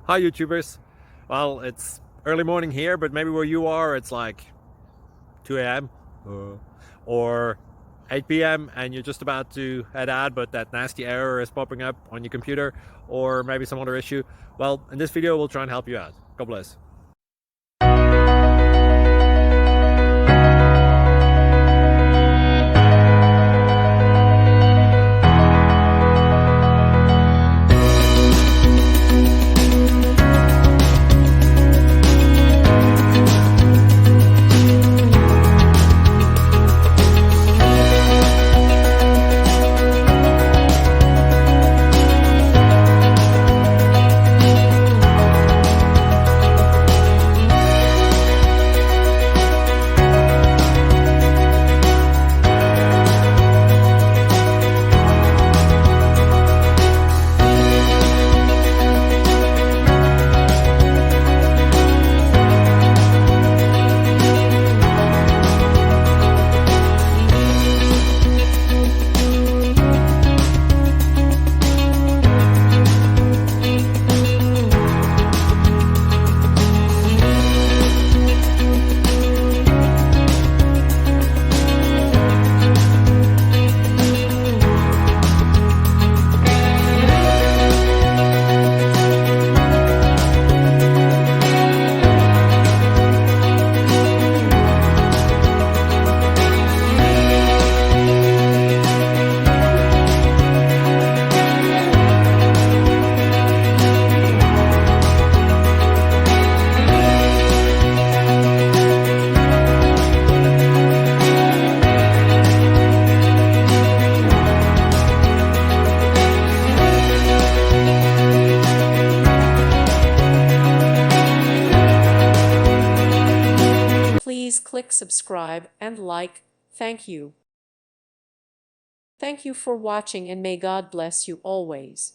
Hi YouTubers. Well, it's early morning here, but maybe where you are it's like 2 a.m. or 8 p.m. and you're just about to head out, but that nasty error is popping up on your computer, or maybe some other issue. Well, in this video we'll try and help you out. God bless. Please click subscribe and like. Thank you. Thank you for watching, and may God bless you always.